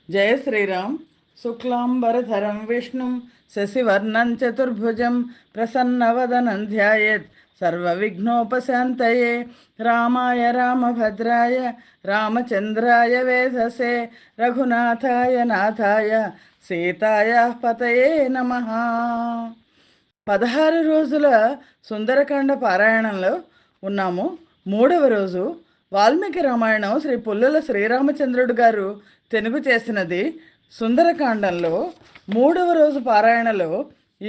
జయ శ్రీరామ్. శుక్లాంబరధరం విష్ణుం శశివర్ణం చతుర్భుజం ప్రసన్నవదనం ధ్యాయేత్ సర్వవిఘ్నోపశాంతయే. రామాయ రామభద్రాయ రామచంద్రాయ వేధసే రఘునాథాయ నాథాయ సీతాయ పతయే నమః. 16 రోజుల సుందరకాండ పారాయణంలో ఉన్నాము. 3వ రోజు వాల్మీకి రామాయణం శ్రీ పుల్లల శ్రీరామచంద్రుడు గారు తెలుగు చేసినది. సుందరకాండంలో 3వ రోజు పారాయణలో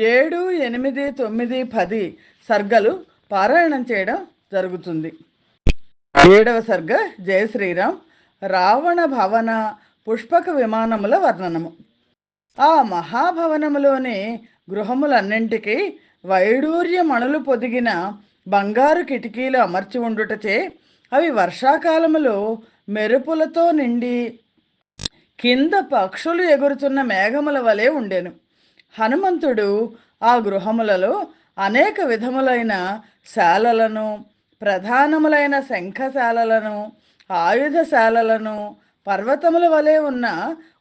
7, 8, 9, 10 సర్గలు పారాయణం చేయడం జరుగుతుంది. 7వ సర్గ జయ శ్రీరామ్. రావణ భవన పుష్పక విమానముల వర్ణనము. ఆ మహాభవనములోని గృహములన్నింటికీ వైడూర్యమణులు పొదిగిన బంగారు కిటికీలు అమర్చి ఉండుటచే అవి వర్షాకాలములో మెరుపులతో నిండి కింద పక్షులు ఎగురుతున్న మేఘముల వలె ఉండెను. హనుమంతుడు ఆ గృహములలో అనేక విధములైన శాలలను, ప్రధానములైన శంఖశాలలను, ఆయుధశాలలను, పర్వతముల వలె ఉన్న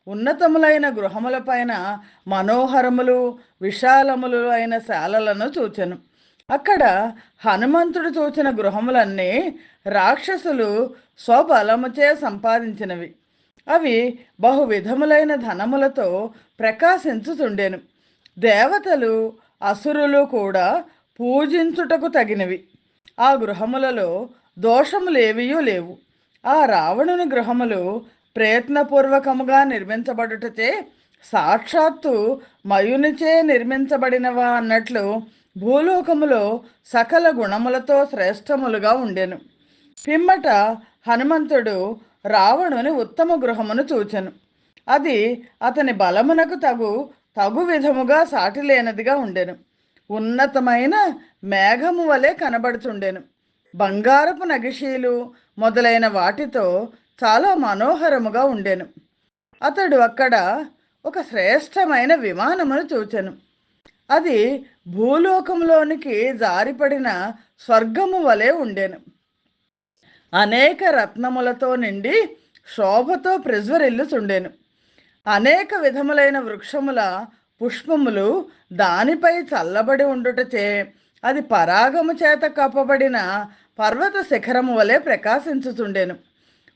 ఉన్నతములైన గృహములపైన మనోహరములు విశాలములు అయిన శాలలను చూచెను. అక్కడ హనుమంతుడు చూచిన గృహములన్నీ రాక్షసులు స్వబలముచే సంపాదించినవి. అవి బహువిధములైన ధనములతో ప్రకాశించుతుండెను. దేవతలు అసురులు కూడా పూజించుటకు తగినవి. ఆ గృహములలో దోషములేవియూ లేవు. ఆ రావణుని గృహములు ప్రయత్నపూర్వకముగా నిర్మించబడుటచే సాక్షాత్తు మయునిచే నిర్మించబడినవా అన్నట్లు భూలోకములో సకల గుణములతో శ్రేష్టములుగా ఉండెను. పిమ్మట హనుమంతుడు రావణుని ఉత్తమ గృహమును చూచెను. అది అతని బలమునకు తగు విధముగా సాటిలేనదిగా ఉండెను. ఉన్నతమైన మేఘము వలె కనబడుచుండెను. బంగారపు నగిషీలు మొదలైన వాటితో చాలా మనోహరముగా ఉండెను. అతడు అక్కడ ఒక శ్రేష్టమైన విమానమును చూచెను. అది భూలోకంలోనికి జారిపడిన స్వర్గము వలె ఉండెను. అనేక రత్నములతో నిండి శోభతో ప్రజ్వరిల్లుచుండెను. అనేక విధములైన వృక్షముల పుష్పములు దానిపై చల్లబడి ఉండుటచే అది పరాగము చేత కప్పబడిన పర్వత శిఖరము వలె ప్రకాశించుచుండెను.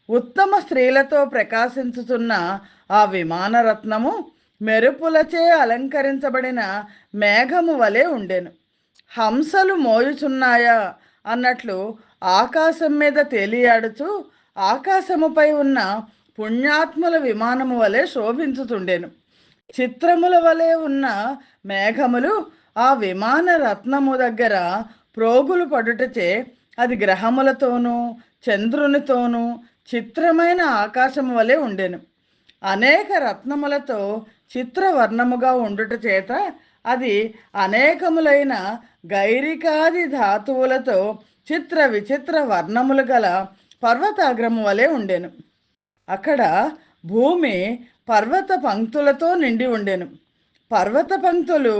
ఉత్తమ స్త్రీలతో ప్రకాశించుతున్న ఆ విమానరత్నము మెరుపులచే అలంకరించబడిన మేఘము వలె ఉండెను. హంసలు మోయుచున్నాయా అన్నట్లు ఆకాశం మీద తేలియాడుచు ఆకాశముపై ఉన్న పుణ్యాత్ముల విమానము వలె శోభించుతుండెను. చిత్రముల వలె ఉన్న మేఘములు ఆ విమాన రత్నము దగ్గర ప్రోగులు పడుటచే అది గ్రహములతోనూ చంద్రునితోనూ చిత్రమైన ఆకాశము వలె ఉండెను. అనేక రత్నములతో చిత్రవర్ణముగా ఉండుట చేత అది అనేకములైన గైరికాది ధాతువులతో చిత్ర విచిత్ర వర్ణములు గల పర్వతాగ్రము వలె ఉండెను. అక్కడ భూమి పర్వత పంక్తులతో నిండి ఉండెను. పర్వత పంక్తులు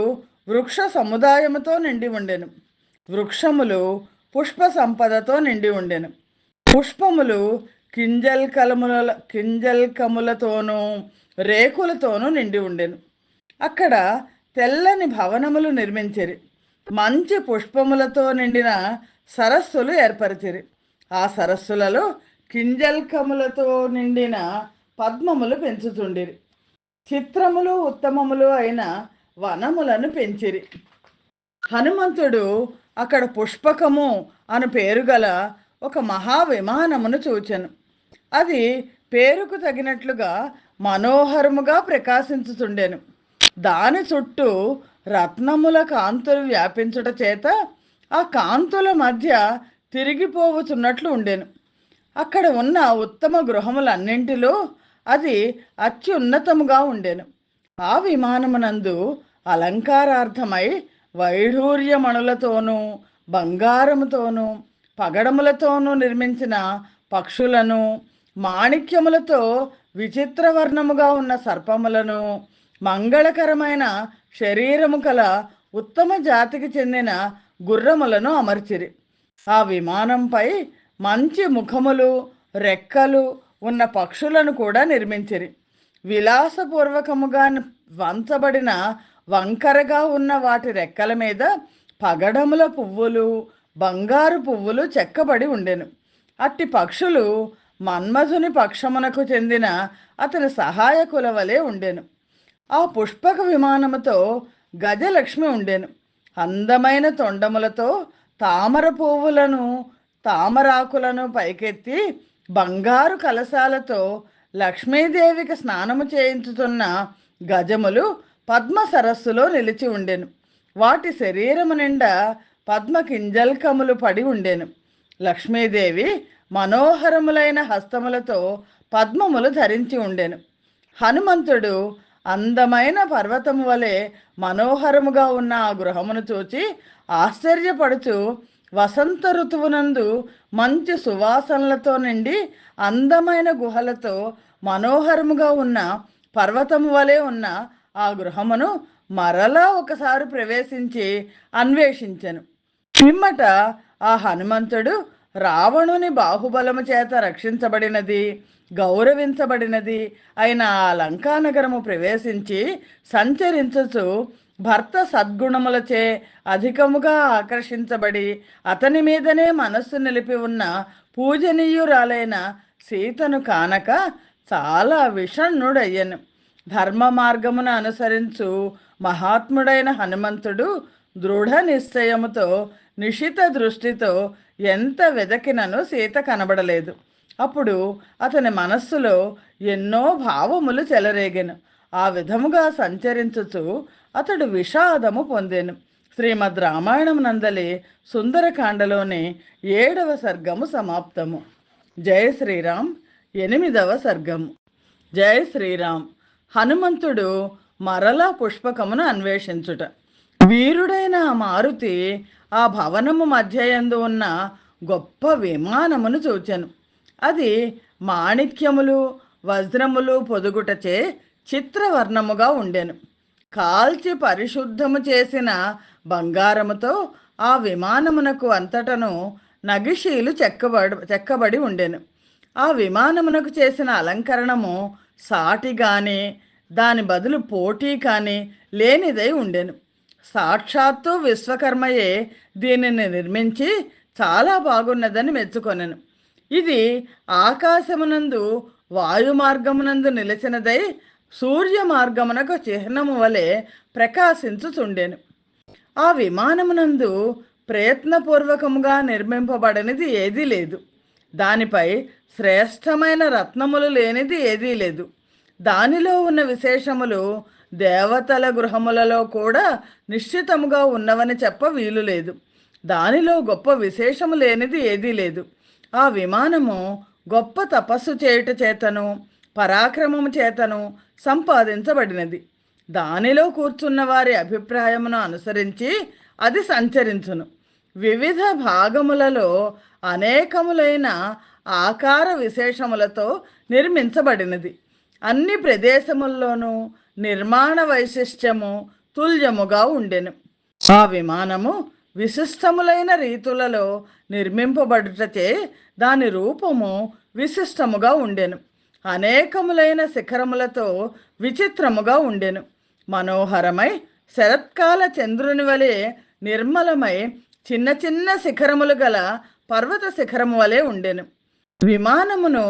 వృక్ష సముదాయముతో నిండి ఉండెను. వృక్షములు పుష్ప సంపదతో నిండి ఉండెను. పుష్పములు కింజల్కములతోనూ రేకులతోనూ నిండి ఉండెను. అక్కడ తెల్లని భవనములు నిర్మించిరి. మంచి పుష్పములతో నిండిన సరస్సులు ఏర్పరిచిరి. ఆ సరస్సులలో కింజల్కములతో నిండిన పద్మములు పెంచుతుండిరి. చిత్రములు ఉత్తమములు అయిన వనములను పెంచిరి. హనుమంతుడు అక్కడ పుష్పకము అను పేరు గల ఒక మహావిమానమును చూచెను. అది పేరుకు తగినట్లుగా మనోహరముగా ప్రకాశించుతుండెను. దాని చుట్టూ రత్నముల కాంతులు వ్యాపించుట చేత ఆ కాంతుల మధ్య తిరిగిపోవచున్నట్లు ఉండెను. అక్కడ ఉన్న ఉత్తమ గృహములన్నింటిలో అది అత్యున్నతముగా ఉండెను. ఆ విమానమునందు అలంకారార్థమై వైఢూర్యమణులతోనూ బంగారముతోనూ పగడములతోనూ నిర్మించిన పక్షులను, మాణిక్యములతో విచిత్రవర్ణముగా ఉన్న సర్పములను, మంగళకరమైన శరీరము కల ఉత్తమ జాతికి చెందిన గుర్రములను అమర్చిరి. ఆ విమానంపై మంచి ముఖములు రెక్కలు ఉన్న పక్షులను కూడా నిర్మించిరి. విలాసపూర్వకముగా వంచబడిన వంకరగా ఉన్న వాటి రెక్కల మీద పగడముల పువ్వులు, బంగారు పువ్వులు చెక్కబడి ఉండెను. అట్టి పక్షులు మన్మధుని పక్షమునకు చెందిన అతని సహాయకుల వలె ఉండెను. ఆ పుష్పక విమానముతో గజలక్ష్మి ఉండెను. అందమైన తొండములతో తామర పువ్వులను, తామరాకులను పైకెత్తి బంగారు కలశాలతో లక్ష్మీదేవికి స్నానము చేయించుతున్న గజములు పద్మ సరస్సులో నిలిచి ఉండెను. వాటి శరీరము నిండా పద్మ కింజల్కములు పడి ఉండెను. లక్ష్మీదేవి మనోహరములైన హస్తములతో పద్మములు ధరించి ఉండెను. హనుమంతుడు అందమైన పర్వతము వలె మనోహరముగా ఉన్న ఆ గృహమును చూచి ఆశ్చర్యపడుచు, వసంత ఋతువునందు మంచి సువాసనలతో నిండి అందమైన గుహలతో మనోహరముగా ఉన్న పర్వతము వలె ఉన్న ఆ గృహమును మరలా ఒకసారి ప్రవేశించి అన్వేషించెను. పిమ్మట ఆ హనుమంతుడు రావణుని బాహుబలము చేత రక్షించబడినది, గౌరవించబడినది అయిన ఆ లంకానగరము ప్రవేశించి సంచరించుచు భర్త సద్గుణములచే అధికముగా ఆకర్షించబడి అతని మీదనే మనస్సు నిలిపి ఉన్న పూజనీయురాలైన సీతను కానక చాలా విషణ్ణుడయ్యను. ధర్మ మార్గమును అనుసరించు మహాత్ముడైన హనుమంతుడు దృఢ నిశ్చయముతో నిశిత దృష్టితో ఎంత వెదకినను సీత కనబడలేదు. అప్పుడు అతని మనస్సులో ఎన్నో భావములు చెలరేగెను. ఆ విధముగా సంచరించుచు అతడు విషాదము పొందెను. శ్రీమద్ రామాయణం నందలి సుందరకాండలోని 7వ సర్గము సమాప్తము. జయ శ్రీరామ్. 8వ సర్గము. జయ శ్రీరామ్. హనుమంతుడు మరలా పుష్పకమును అన్వేషించుట. వీరుడైన మారుతి ఆ భవనము మధ్యయందు ఉన్న గొప్ప విమానమును చూచెను. అది మాణిక్యములు, వజ్రములు పొదుగుటచే చిత్రవర్ణముగా ఉండెను. కాల్చి పరిశుద్ధము చేసిన బంగారముతో ఆ విమానమునకు అంతటను నగిషీలు చెక్కబడి ఉండెను. ఆ విమానమునకు చేసిన అలంకరణము సాటి కానీ దాని బదులు పోటీ కానీ లేనిదై ఉండెను. సాక్షాత్తు విశ్వకర్మయే దీనిని నిర్మించి చాలా బాగున్నదని మెచ్చుకొనెను. ఇది ఆకాశమునందు వాయుమార్గమునందు నిలిచినదై సూర్య మార్గమునకు చిహ్నము వలె ప్రకాశించుచుండెను. ఆ విమానమునందు ప్రయత్నపూర్వకముగా నిర్మింపబడనిది ఏదీ లేదు. దానిపై శ్రేష్టమైన రత్నములు లేనిది ఏదీ లేదు. దానిలో ఉన్న విశేషములు దేవతల గృహములలో కూడా నిశ్చితముగా ఉన్నవని చెప్ప వీలు లేదు. దానిలో గొప్ప విశేషము లేనిది ఏదీ లేదు. ఆ విమానము గొప్ప తపస్సు చేయుట చేతను పరాక్రమము చేతను సంపాదించబడినది. దానిలో కూర్చున్న వారి అభిప్రాయమును అనుసరించి అది సంచరించును. వివిధ భాగములలో అనేకములైన ఆకార విశేషములతో నిర్మించబడినది. అన్ని ప్రదేశముల్లోనూ నిర్మాణ వైశిష్ట్యము తుల్యముగా ఉండెను. ఆ విమానము విశిష్టములైన రీతులలో నిర్మింపబడుటచే దాని రూపము విశిష్టముగా ఉండెను. అనేకములైన శిఖరములతో విచిత్రముగా ఉండెను. మనోహరమై శరత్కాల చంద్రుని వలె నిర్మలమై చిన్న చిన్న శిఖరములు గల పర్వత శిఖరము వలె ఉండెను. విమానమును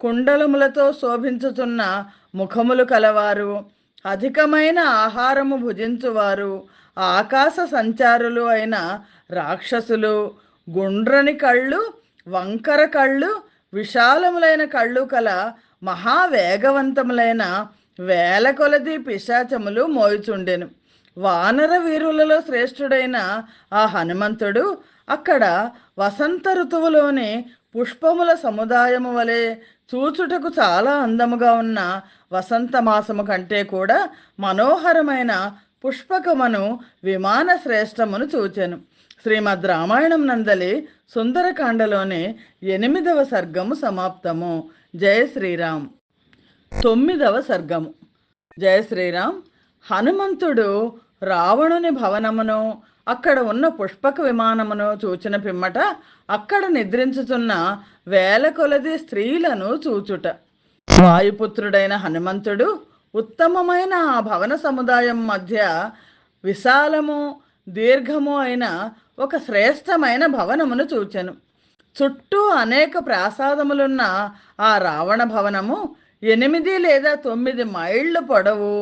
కుండలములతో శోభించుతున్న ముఖములు కలవారు, అధికమైన ఆహారము భుజించువారు, ఆకాశ సంచారులు అయిన రాక్షసులు, గుండ్రని కళ్ళు, వంకర కళ్ళు, విశాలములైన కళ్ళు కల మహావేగవంతములైన వేల కొలది పిశాచములు మోయుచుండెను. వానర వీరులలో శ్రేష్ఠుడైన ఆ హనుమంతుడు అక్కడ వసంత ఋతువులోని పుష్పముల సముదాయము వలె చూచుటకు చాలా అందముగా ఉన్న వసంత మాసము కంటే కూడా మనోహరమైన పుష్పకమును విమాన శ్రేష్టమును చూచెను. శ్రీమద్ రామాయణం నందలి సుందరకాండలోని 8వ సర్గము సమాప్తము. జయ శ్రీరామ్. 9వ సర్గము. జయ శ్రీరామ్. హనుమంతుడు రావణుని భవనమును అక్కడ ఉన్న పుష్పక విమానమును చూచిన పిమ్మట అక్కడ నిద్రించుతున్న వేల కొలది స్త్రీలను చూచుట. వాయుపుత్రుడైన హనుమంతుడు ఉత్తమమైన ఆ భవన సముదాయం మధ్య విశాలము దీర్ఘము అయిన ఒక శ్రేష్టమైన భవనమును చూచెను. చుట్టూ అనేక ప్రాసాదములున్న ఆ రావణ భవనము 8 లేదా 9 మైళ్ళ పొడవు,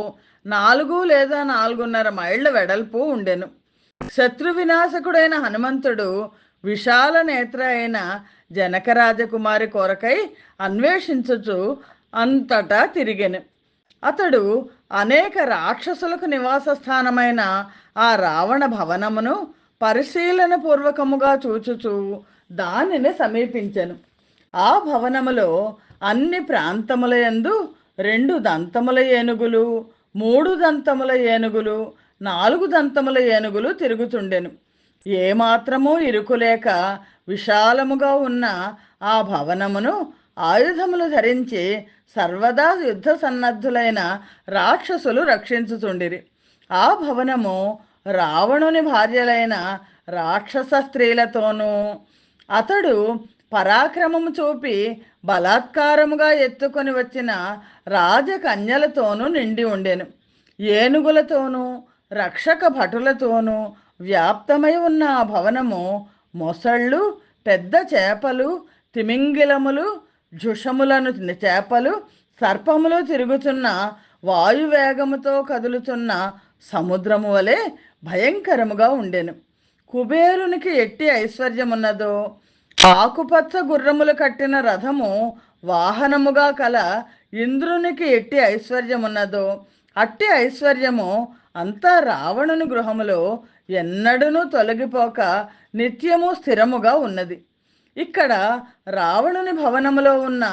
4 లేదా 4.5 మైళ్ళ వెడల్పు ఉండెను. శత్రు వినాశకుడైన హనుమంతుడు విశాల నేత్ర అయిన జనక రాజకుమారి కొరకై అన్వేషించుచు అంతటా తిరిగెను. అతడు అనేక రాక్షసులకు నివాస స్థానమైన ఆ రావణ భవనమును పరిశీలన పూర్వకముగా చూచుచు దానిని సమీపించెను. ఆ భవనములో అన్ని ప్రాంతముల యందు 2 దంతముల ఏనుగులు, 3 దంతముల ఏనుగులు, 4 దంతముల ఏనుగులు తిరుగుతుండెను. ఏమాత్రమూ ఇరుకులేక విశాలముగా ఉన్న ఆ భవనమును ఆయుధములు ధరించి సర్వదా యుద్ధ సన్నద్ధులైన రాక్షసులు రక్షించుచుండిరి. ఆ భవనము రావణుని భార్యలైన రాక్షస స్త్రీలతోనూ అతడు పరాక్రమము చూపి బలాత్కారముగా ఎత్తుకొని వచ్చిన రాజకన్యలతోనూ నిండి ఉండెను. ఏనుగులతోనూ రక్షక భటులతోనూ వ్యాప్తమై ఉన్న ఆ భవనము మొసళ్ళు, పెద్ద చేపలు, తిమింగిలములు, జుషములను చేపలు, సర్పములు తిరుగుతున్న వాయువేగముతో కదులుతున్న సముద్రము వలె భయంకరముగా ఉండెను. కుబేరునికి ఎట్టి ఐశ్వర్యమున్నదో, ఆకుపచ్చ గుర్రములు కట్టిన రథము వాహనముగా కల ఇంద్రునికి ఎట్టి ఐశ్వర్యమున్నదో అట్టి ఐశ్వర్యము అంతా రావణుని గృహములో ఎన్నడూనూ తొలగిపోక నిత్యము స్థిరముగా ఉన్నది. ఇక్కడ రావణుని భవనములో ఉన్న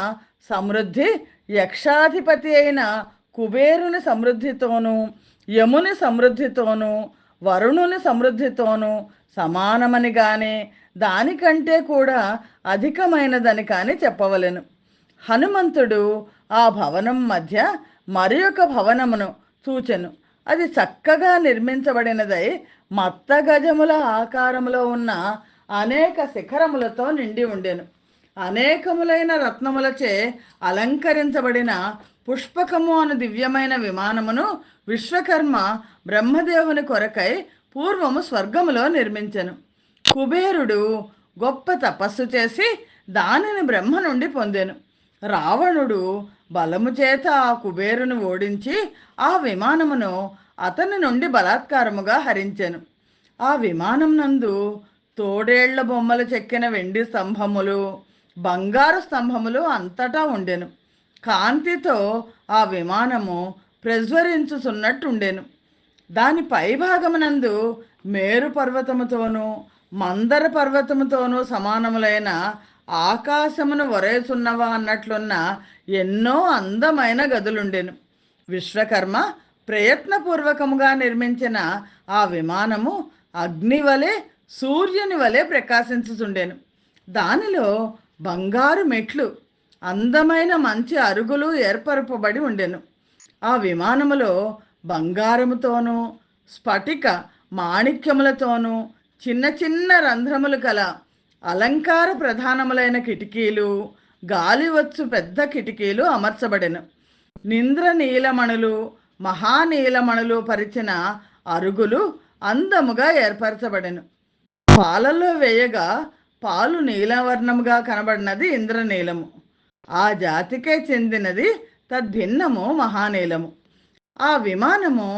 సమృద్ధి యక్షాధిపతి అయిన కుబేరుని సమృద్ధితోనూ, యముని సమృద్ధితోనూ, వరుణుని సమృద్ధితోనూ సమానమని గాని దానికంటే కూడా అధికమైనదని కాని చెప్పవలెను. హనుమంతుడు ఆ భవనం మధ్య మరి ఒక భవనమును చూచెను. అది చక్కగా నిర్మించబడినదై మత్త గజముల ఆకారములో ఉన్న అనేక శిఖరములతో నిండి ఉండెను. అనేకములైన రత్నములచే అలంకరించబడిన పుష్పకము అను దివ్యమైన విమానమును విశ్వకర్మ బ్రహ్మదేవుని కొరకై పూర్వము స్వర్గములో నిర్మించెను. కుబేరుడు గొప్ప తపస్సు చేసి దానిని బ్రహ్మ నుండి పొందెను. రావణుడు బలము చేత ఆ కుబేరును ఓడించి ఆ విమానమును అతని నుండి బలాత్కారముగా హరించెను. ఆ విమానం నందు తోడేళ్ల బొమ్మలు చెక్కిన వెండి స్తంభములు, బంగారు స్తంభములు అంతటా ఉండెను. కాంతితో ఆ విమానము ప్రజ్వరించుచున్నట్టుండెను. దాని పైభాగమునందు మేరు పర్వతముతోనూ మందర పర్వతముతోనూ సమానములైన ఆకాశమును వరేసున్నవా అన్నట్లున్న ఎన్నో అందమైన గదులుండెను. విశ్వకర్మ ప్రయత్నపూర్వకముగా నిర్మించిన ఆ విమానము అగ్ని వలె సూర్యుని వలె ప్రకాశించుచుండెను. దానిలో బంగారు మెట్లు, అందమైన మంచి అరుగులు ఏర్పరపబడి ఉండెను. ఆ విమానములో బంగారముతోనూ స్ఫటిక మాణిక్యములతోనూ చిన్న చిన్న రంధ్రములు కల అలంకార ప్రధానములైన కిటికీలు, గాలివచ్చు పెద్ద కిటికీలు అమర్చబడెను. నింద్ర నీలమణులు, మహానీలమణులు పరిచిన అరుగులు అందముగా ఏర్పరచబడెను. పాలలో వేయగా పాలు నీలవర్ణముగా కనబడినది ఇంద్రనీలము. ఆ జాతికే చెందినది తద్భిన్నము మహానీలము. ఆ విమానము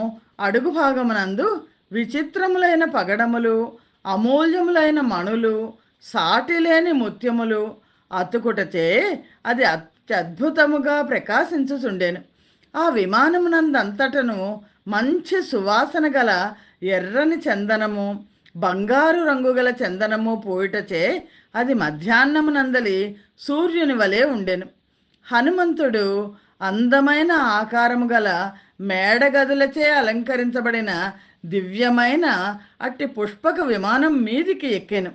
అడుగు భాగమునందు విచిత్రములైన పగడములు, అమూల్యములైన మణులు, సాటిలేని ముత్యములు అతుకుటచే అది అత్యద్భుతముగా ప్రకాశించుచుండెను. ఆ విమానమునందంతటను మంచి సువాసన గల ఎర్రని చందనము, బంగారు రంగు గల చందనము పోయిటచే అది మధ్యాహ్నమునందలి సూర్యుని వలె ఉండెను. హనుమంతుడు అందమైన ఆకారము గల మేడగదులచే అలంకరించబడిన దివ్యమైన అట్టి పుష్పక విమానం మీదికి ఎక్కెను.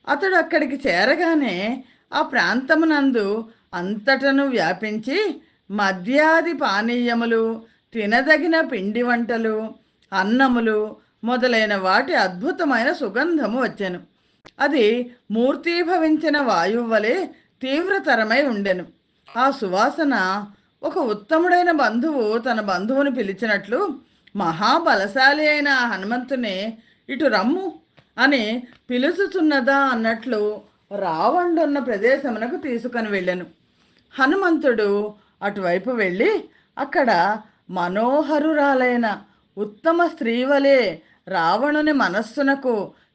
అతడు అక్కడికి చేరగానే ఆ ప్రాంతమునందు అంతటను వ్యాపించి మద్యాది పానీయములు, తినదగిన పిండి వంటలు, అన్నములు మొదలైన వాటి అద్భుతమైన సుగంధము వచ్చెను. అది మూర్తీభవించిన వాయువు వలె తీవ్రతరమై ఉండెను. ఆ సువాసన ఒక ఉత్తముడైన బంధువు తన బంధువుని పిలిచినట్లు మహాబలశాలి అయిన ఆ హనుమంతుని ఇటు రమ్ము అని పిలుచుచున్నదా అన్నట్లు రావణుడున్న ప్రదేశమునకు తీసుకొని వెళ్ళాను. హనుమంతుడు అటువైపు వెళ్ళి అక్కడ మనోహరురాలైన ఉత్తమ స్త్రీవలే రావణుని మనస్సునకు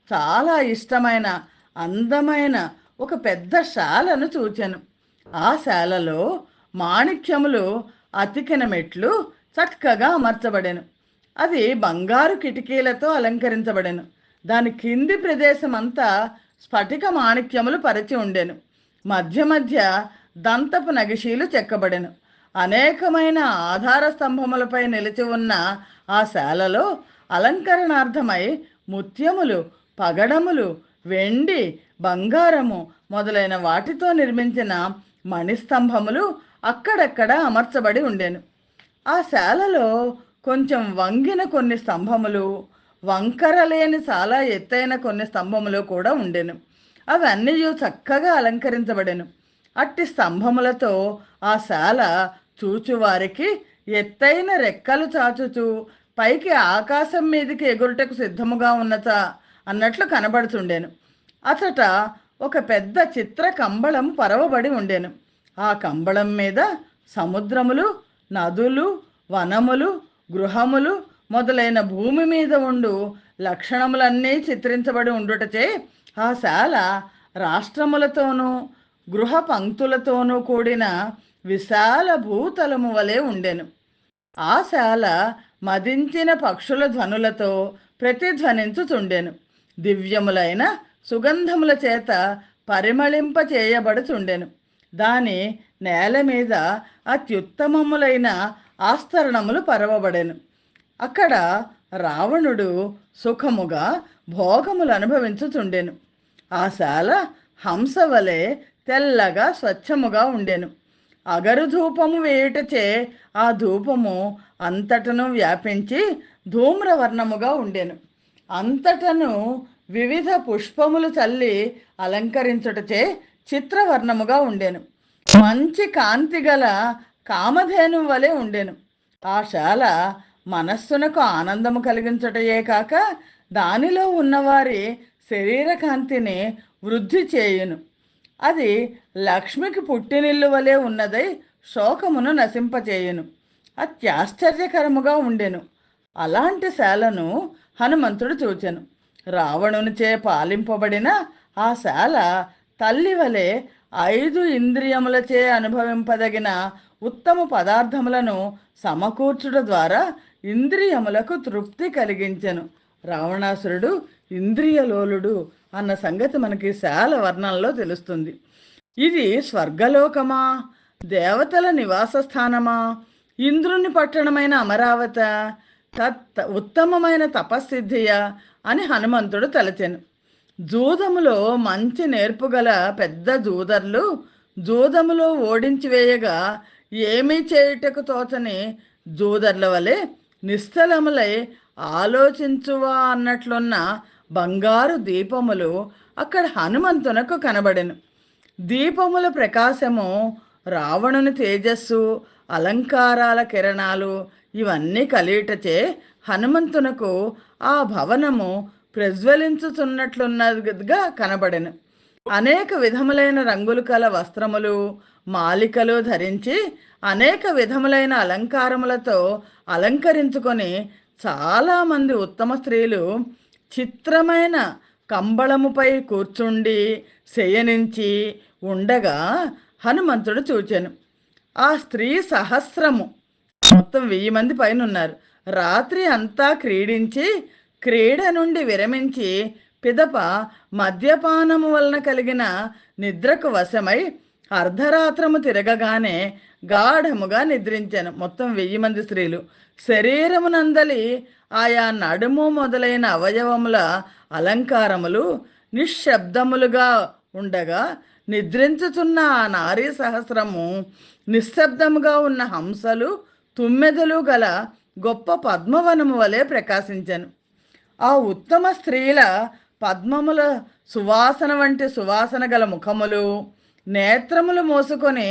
చాలా ఇష్టమైన అందమైన ఒక పెద్ద శాలను చూచాను. ఆ శాలలో మాణిక్యములు అతికిన మెట్లు చక్కగా అమర్చబడెను. అది బంగారు కిటికీలతో అలంకరించబడెను. దాని కింది ప్రదేశం అంతా స్ఫటిక మాణిక్యములు పరిచి ఉండెను. మధ్య మధ్య దంతపు నగిశీలు చెక్కబడెను. అనేకమైన ఆధార స్తంభములపై నిలిచి ఉన్న ఆ శాలలో అలంకరణార్థమై ముత్యములు, పగడములు, వెండి, బంగారము మొదలైన వాటితో నిర్మించిన మణిస్తంభములు అక్కడక్కడ అమర్చబడి ఉండెను. ఆ శాలలో కొంచెం వంగిన కొన్ని స్తంభములు, వంకర లేని చాలా ఎత్తైన కొన్ని స్తంభములు కూడా ఉండెను. అవన్నీ చక్కగా అలంకరించబడెను. అట్టి స్తంభములతో ఆ శాల చూచువారికి ఎత్తైన రెక్కలు చాచుచు పైకి ఆకాశం మీదికి ఎగురుటకు సిద్ధముగా ఉన్నత అన్నట్లు కనబడుచుండెను. అచట ఒక పెద్ద చిత్ర కంబళం పరవబడి ఉండెను. ఆ కంబళం మీద సముద్రములు, నదులు, వనములు, గృహములు మొదలైన భూమి మీద ఉండు లక్షణములన్నీ చిత్రించబడి ఉండుటచే ఆ శాల రాష్ట్రములతోనూ గృహ పంక్తులతోనూ కూడిన విశాల భూతలము వలె ఉండెను. ఆ శాల మదించిన పక్షుల ధ్వనులతో ప్రతిధ్వనించుచుండెను. దివ్యములైన సుగంధముల చేత పరిమళింప చేయబడుచుండెను. దాని నేల మీద అత్యుత్తమములైన ఆస్తరణములు పరవబడెను. అక్కడ రావణుడు సుఖముగా భోగములు అనుభవించుచుండెను. ఆ శాల హంస వలె తెల్లగా స్వచ్ఛముగా ఉండెను. అగరు ధూపము వేయుటచే ఆ ధూపము అంతటను వ్యాపించి ధూమ్రవర్ణముగా ఉండెను. అంతటను వివిధ పుష్పములు చల్లి అలంకరించుటచే చిత్రవర్ణముగా ఉండెను. మంచి కాంతి గల కామధేను వలె ఉండెను. ఆ శాల మనస్సునకు ఆనందము కలిగించుటయే కాక దానిలో ఉన్నవారి శరీర కాంతిని వృద్ధి చేయును. అది లక్ష్మికి పుట్టినిల్లు వలె ఉన్నదై శోకమును నశింపచేయును. అత్యాశ్చర్యకరముగా ఉండెను. అలాంటి శాలను హనుమంతుడు చూచెను. రావణునిచే పాలింపబడిన ఆ శాల తల్లి వలె 5 ఇంద్రియములచే అనుభవింపదగిన ఉత్తమ పదార్థములను సమకూర్చుట ద్వారా ఇంద్రియములకు తృప్తి కలిగించెను. రావణాసురుడు ఇంద్రియలోలుడు అన్న సంగతి మనకి శాల వర్ణంలో తెలుస్తుంది. ఇది స్వర్గలోకమా, దేవతల నివాస స్థానమా, ఇంద్రుని పట్టణమైన అమరావత, ఉత్తమమైన తపస్సిద్ధియా అని హనుమంతుడు తలచెను. జూదములో మంచి నేర్పుగల పెద్ద జూదర్లు జూదములో ఓడించి వేయగా ఏమీ చేయుటకు తోచని జూదర్ల వలె నిశ్చలములై ఆలోచించువా అన్నట్లున్న బంగారు దీపములు అక్కడ హనుమంతునకు కనబడెను. దీపముల ప్రకాశము, రావణుని తేజస్సు, అలంకారాల కిరణాలు ఇవన్నీ కలియుటచే హనుమంతునకు ఆ భవనము ప్రజ్వలించుతున్నట్లున్నదిగా కనబడెను. అనేక విధములైన రంగులు కల వస్త్రములు, మాలికలు ధరించి అనేక విధములైన అలంకారములతో అలంకరించుకొని చాలామంది ఉత్తమ స్త్రీలు చిత్రమైన కంబళముపై కూర్చుండి శయనించి ఉండగా హనుమంతుడు చూచెను. ఆ స్త్రీ సహస్రము, మొత్తం 1000 మంది పైన ఉన్నారు. రాత్రి అంతా క్రీడించి క్రీడ నుండి విరమించి పిదప మద్యపానము వలన కలిగిన నిద్రకు వశమై అర్ధరాత్రము తిరగగానే గాఢముగా నిద్రించాను. మొత్తం 1000 మంది స్త్రీలు శరీరమునందలి ఆయా నడుము మొదలైన అవయవముల అలంకారములు నిశ్శబ్దములుగా ఉండగా నిద్రించుచున్న ఆ నారీ సహస్రము నిశ్శబ్దముగా ఉన్న హంసలు, తుమ్మెదలు గల గొప్ప పద్మవనము వలె ప్రకాశించెను. ఆ ఉత్తమ స్త్రీల పద్మముల సువాసన వంటి సువాసన గల ముఖములు, నేత్రములు మోసుకొని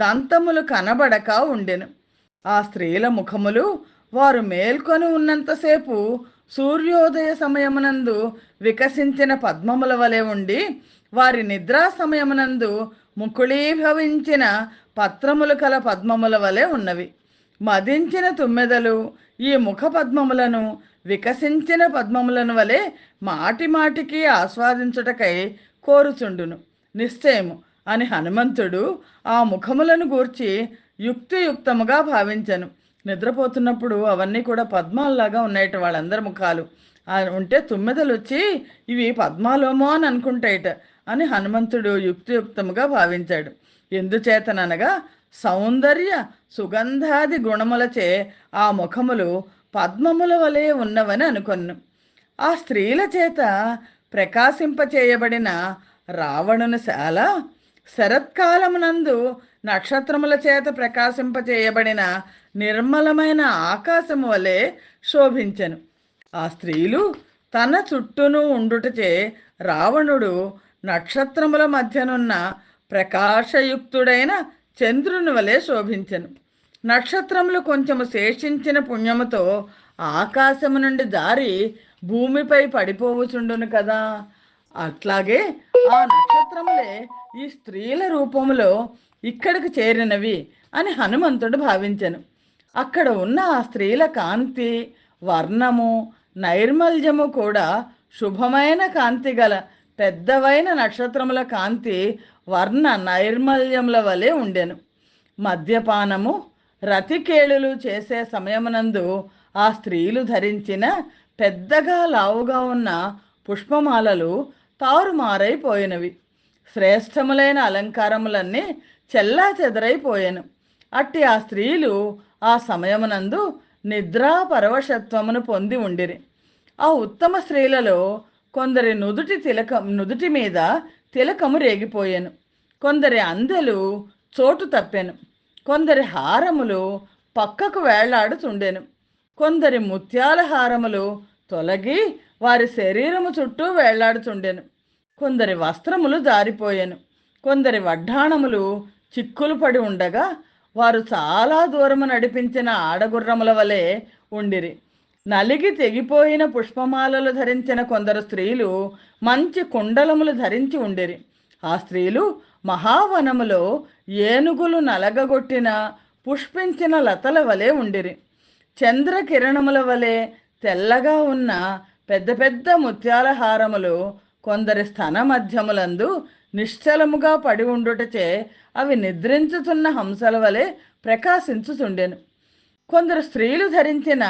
దంతములు కనబడక ఉండెను. ఆ స్త్రీల ముఖములు వారు మేల్కొని ఉన్నంతసేపు సూర్యోదయ సమయమునందు వికసించిన పద్మముల వలె ఉండి, వారి నిద్రా సమయమునందు ముకుళీభవించిన పత్రములు కల పద్మముల వలె ఉన్నవి. మదించిన తుమ్మెదలు ఈ ముఖ పద్మములను వికసించిన పద్మములను వలె మాటి మాటికి ఆస్వాదించుటకై కోరుచుండును. నిశ్చయము అని హనుమంతుడు ఆ ముఖములను గూర్చి యుక్తియుక్తముగా భావించను. నిద్రపోతున్నప్పుడు అవన్నీ కూడా పద్మాల్లాగా ఉన్నాయట వాళ్ళందరి ముఖాలు. ఉంటే తుమ్మెదలు వచ్చి ఇవి పద్మాలోమో అని అనుకుంటాయట అని హనుమంతుడు యుక్తియుక్తముగా భావించాడు. ఎందుచేతననగా సౌందర్య సుగంధాది గుణములచే ఆ ముఖములు పద్మముల వలె ఉన్నవని అనుకొన్ను. ఆ స్త్రీల చేత ప్రకాశింపచేయబడిన రావణుని శాల శరత్కాలమునందు నక్షత్రముల చేత ప్రకాశింపచేయబడిన నిర్మలమైన ఆకాశము వలె శోభించెను. ఆ స్త్రీలు తన చుట్టూను ఉండుటచే రావణుడు నక్షత్రముల మధ్యనున్న ప్రకాశయుక్తుడైన చంద్రుని వలె శోభించెను. నక్షత్రములు కొంచెము శేషించిన పుణ్యముతో ఆకాశము నుండి జారి భూమిపై పడిపోవుచుండును కదా, అట్లాగే ఆ నక్షత్రములే ఈ స్త్రీల రూపములో ఇక్కడికి చేరినవి అని హనుమంతుడు భావించెను. అక్కడ ఉన్న ఆ స్త్రీల కాంతి, వర్ణము, నైర్మల్యము కూడా శుభమైన కాంతి గల పెద్దవైన నక్షత్రముల కాంతి, వర్ణ నైర్మల్యముల వలె ఉండెను. మద్యపానము, రతికేళులు చేసే సమయమునందు ఆ స్త్రీలు ధరించిన పెద్దగా లావుగా ఉన్న పుష్పమాలలు తారుమారైపోయినవి. శ్రేష్టములైన అలంకారములన్నీ చెల్లా చెదరైపోయాను. అట్టి ఆ స్త్రీలు ఆ సమయమునందు నిద్రా పరవశత్వమును పొంది ఉండిరి. ఆ ఉత్తమ స్త్రీలలో కొందరి నుదుటి మీద తిలకము రేగిపోయాను. కొందరి అందెలు చోటు తప్పాను. కొందరి హారములు పక్కకు వేళ్లాడుచుండెను. కొందరి ముత్యాల హారములు తొలగి వారి శరీరము చుట్టూ వేళ్లాడుచుండెను. కొందరి వస్త్రములు జారిపోయాను. కొందరి వడ్డాణములు చిక్కులు పడి ఉండగా వారు చాలా దూరము నడిపించిన ఆడగుర్రముల వలె ఉండిరి. నలిగి తెగిపోయిన పుష్పమాలలు ధరించిన కొందరు స్త్రీలు మంచి కుండలములు ధరించి ఉండిరి. ఆ స్త్రీలు మహావనములో ఏనుగులు నలగగొట్టిన పుష్పించిన లతల వలె ఉండిరి. చంద్రకిరణముల వలె తెల్లగా ఉన్న పెద్ద పెద్ద ముత్యాల హారములు కొందరి స్తన మధ్యములందు నిశ్చలముగా పడి ఉండుటచే అవి నిద్రించుతున్న హంసల వలె ప్రకాశించుచుండెను. కొందరు స్త్రీలు ధరించిన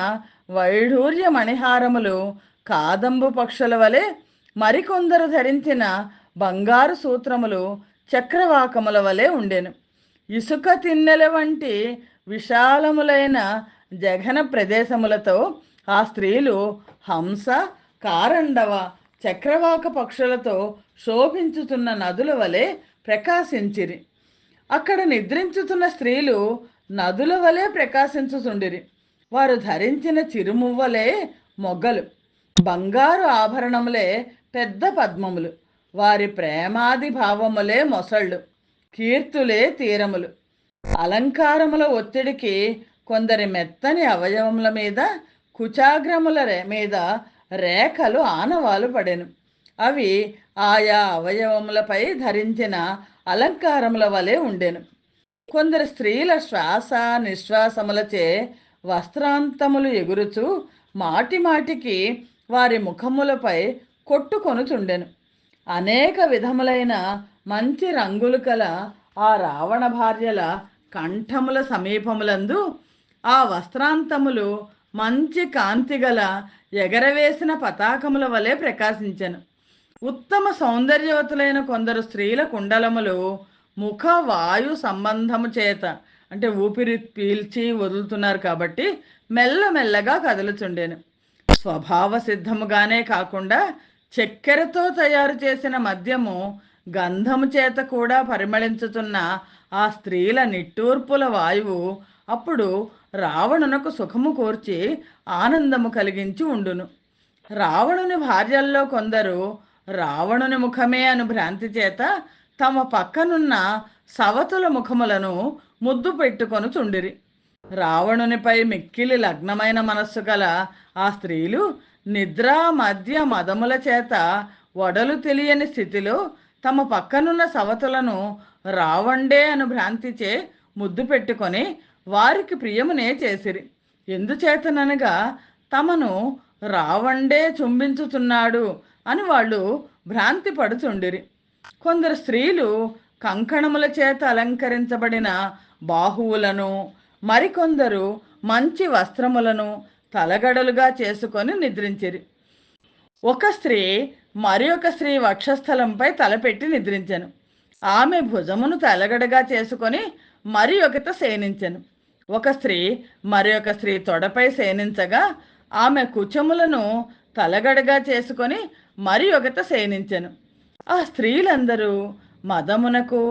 వైఢూర్య మణిహారములు కాదంబు పక్షుల వలె, మరికొందరు ధరించిన బంగారు సూత్రములు చక్రవాకముల వలె ఉండెను. ఇసుక తిన్నెల వంటి విశాలములైన జఘన ప్రదేశములతో ఆ స్త్రీలు హంస, కారండవ, చక్రవాక పక్షులతో శోభించుతున్న నదుల వలె ప్రకాశించిరి. అక్కడ నిద్రించుతున్న స్త్రీలు నదుల వలె ప్రకాశించుచుండిరి. వారు ధరించిన చిరుమువ్వలే మొగ్గలు, బంగారు ఆభరణములే పెద్ద పద్మములు, వారి ప్రేమాది భావములే మొసళ్ళు, కీర్తులే తీరములు. అలంకారముల ఒత్తిడికి కొందరి మెత్తని అవయవముల మీద, కుచాగ్రముల మీద రేఖలు ఆనవాలు పడెను. అవి ఆయా అవయవములపై ధరించిన అలంకారముల వలె ఉండెను. కొందరు స్త్రీల శ్వాస నిశ్వాసములచే వస్త్రాంతములు ఎగురుచు మాటి మాటికి వారి ముఖములపై కొట్టుకొనుచుండెను. అనేక విధములైన మంచి రంగులు కల ఆ రావణ భార్యల కంఠముల సమీపములందు ఆ వస్త్రాంతములు మంచి కాంతిగల ఎగరవేసిన పతాకముల వలె ప్రకాశించెను. ఉత్తమ సౌందర్యవతులైన కొందరు స్త్రీల కుండలములు ముఖ వాయు సంబంధము చేత, అంటే ఊపిరి పీల్చి వదులుతున్నారు కాబట్టి మెల్లమెల్లగా కదులుచుండెను. స్వభావ సిద్ధముగానే కాకుండా చక్కెరతో తయారు చేసిన మద్యము గంధము చేత కూడా పరిమళించుతున్న ఆ స్త్రీల నిట్టూర్పుల వాయువు అప్పుడు రావణునకు సుఖము కోర్చి ఆనందము కలిగించి ఉండును. రావణుని భార్యల్లో కొందరు రావణుని ముఖమే అను భ్రాంతి చేత తమ పక్కనున్న సవతుల ముఖములను ముద్దు పెట్టుకొని చుండిరి. రావణునిపై మిక్కిలి లగ్నమైన మనస్సు గల ఆ స్త్రీలు నిద్రా మద్య మదముల చేత వడలు తెలియని స్థితిలో తమ పక్కనున్న సవతులను రావండే అను భ్రాంతిచే ముద్దు పెట్టుకొని వారికి ప్రియమునే చేసిరి. ఎందుచేతననగా తమను రావండే చుంబించుతున్నాడు అని వాళ్ళు భ్రాంతి పడుచుండిరి. కొందరు స్త్రీలు కంకణముల చేత అలంకరించబడిన బాహువులను, మరికొందరు మంచి వస్త్రములను తలగడలుగా చేసుకొని నిద్రించిరి. ఒక స్త్రీ మరి ఒక స్త్రీ వక్షస్థలంపై తలపెట్టి నిద్రించెను. ఆమె భుజమును తలగడగా చేసుకొని మరి ఒకత శయనించెను. ఒక స్త్రీ మరి ఒక స్త్రీ తొడపై శయనించగా ఆమె కుచములను తలగడగా చేసుకొని మరి ఒకత శయనించెను. ఆ స్త్రీలందరూ మదమునకు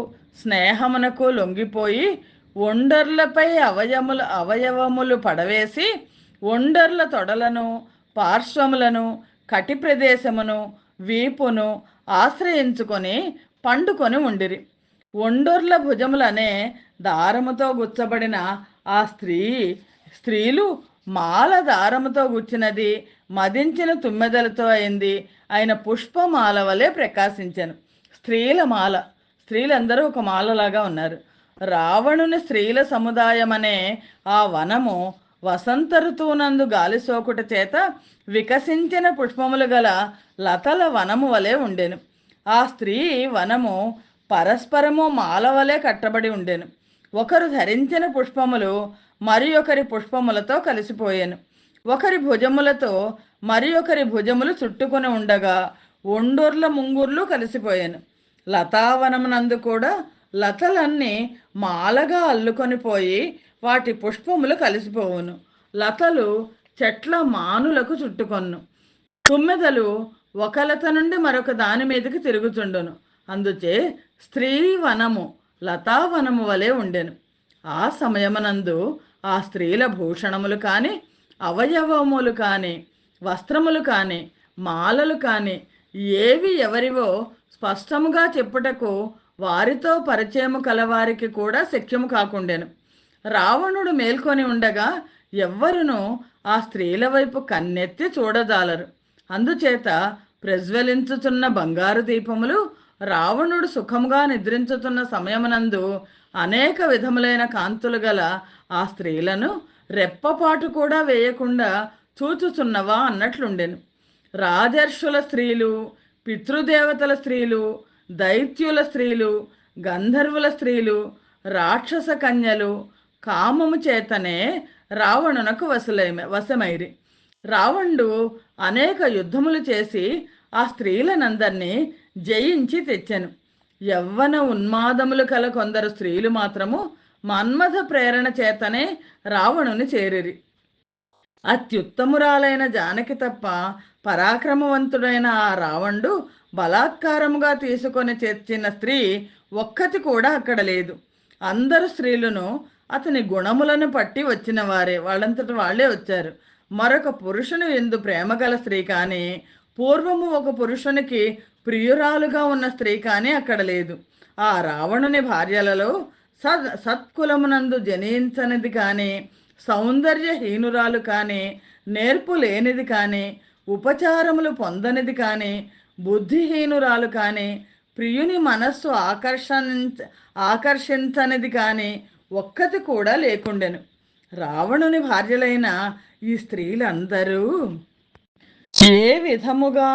స్నేహమునకు లొంగిపోయి ఒండర్లపై అవయవములు పడవేసి ఒండర్ల తొడలను, పార్శ్వములను, కటి ప్రదేశమును, వీపును ఆశ్రయించుకొని పండుకొని ఉండిరి. ఒండొర్ల భుజములనే దారముతో గుచ్చబడిన ఆ స్త్రీలు మాల దారముతో గుచ్చినది మదించిన తుమ్మెదలతో అయిన పుష్పమాల వలె ప్రకాశించెను. స్త్రీల మాల, స్త్రీలందరూ ఒక మాలలాగా ఉన్నారు. రావణుని స్త్రీల సముదాయమనే ఆ వనము వసంత ఋతువునందు గాలి సోకుట చేత వికసించిన పుష్పములు గల లతల వనము వలె ఉండెను. ఆ స్త్రీ వనము పరస్పరము మాల వలె కట్టబడి ఉండెను. ఒకరు ధరించిన పుష్పములు మరి ఒకరి పుష్పములతో కలిసిపోయాను. ఒకరి భుజములతో మరి ఒకరి భుజములు చుట్టుకొని ఉండగా ఒండూర్ల ముంగుర్లు కలిసిపోయాను. లతావనమునందు కూడా లతలన్నీ మాలగా అల్లుకొని పోయి వాటి పుష్పములు కలిసిపోవును. లతలు చెట్ల మానులకు చుట్టుకొన్ను. తుమ్మెదలు ఒక లత నుండి మరొక దాని మీదకి తిరుగుచుండును. అందుచే స్త్రీవనము లతావనము వలె ఉండెను. ఆ సమయమునందు ఆ స్త్రీల భూషణములు కాని, అవయవములు కాని, వస్త్రములు కాని, మాలలు కాని ఏవి ఎవరివో స్పష్టముగా చెప్పుటకు వారితో పరిచయము కలవారికి కూడా శక్యము కాకుండెను. రావణుడు మేల్కొని ఉండగా ఎవ్వరునూ ఆ స్త్రీల వైపు కన్నెత్తి చూడజాలరు. అందుచేత ప్రజ్వలించుచున్న బంగారు దీపములు రావణుడు సుఖముగా నిద్రించుతున్న సమయమునందు అనేక విధములైన కాంతులు గల ఆ స్త్రీలను రెప్పపాటు కూడా వేయకుండా చూచుచున్నవా అన్నట్లుండెను. రాజర్షుల స్త్రీలు, పితృదేవతల స్త్రీలు, దైత్యుల స్త్రీలు, గంధర్వుల స్త్రీలు, రాక్షస కన్యలు కామము చేతనే రావణునకు వశమైరి. రావణుడు అనేక యుద్ధములు చేసి ఆ స్త్రీలనందరినీ జయించి తెచ్చెను. యవ్వన ఉన్మాదములు కల కొందరు స్త్రీలు మాత్రము మన్మథ ప్రేరణ చేతనే రావణుని చేరిరి. అత్యుత్తమురాలైన జానకి తప్ప పరాక్రమవంతుడైన ఆ రావణుడు బలాత్కారముగా తీసుకొని తెచ్చిన స్త్రీ ఒక్కటి కూడా అక్కడ లేదు. అందరు స్త్రీలను అతని గుణములను పట్టి వచ్చిన వారే, వాళ్ళంతటి వాళ్ళే వచ్చారు. మరొక పురుషుని ఎందు ప్రేమ గల స్త్రీ కానీ, పూర్వము ఒక పురుషునికి ప్రియురాలుగా ఉన్న స్త్రీ కానీ అక్కడ లేదు. ఆ రావణుని భార్యలలో సత్కులమునందు జనించనిది కానీ, సౌందర్యహీనురాలు కానీ, నేర్పు లేనిది కానీ, ఉపచారములు పొందనిది కానీ, బుద్ధిహీనురాలు కానీ, ప్రియుని మనస్సు ఆకర్షించనిది కానీ ఒక్కటి కూడా లేకుండెను. రావణుని భార్యలైన ఈ స్త్రీలందరూ ఏ విధముగా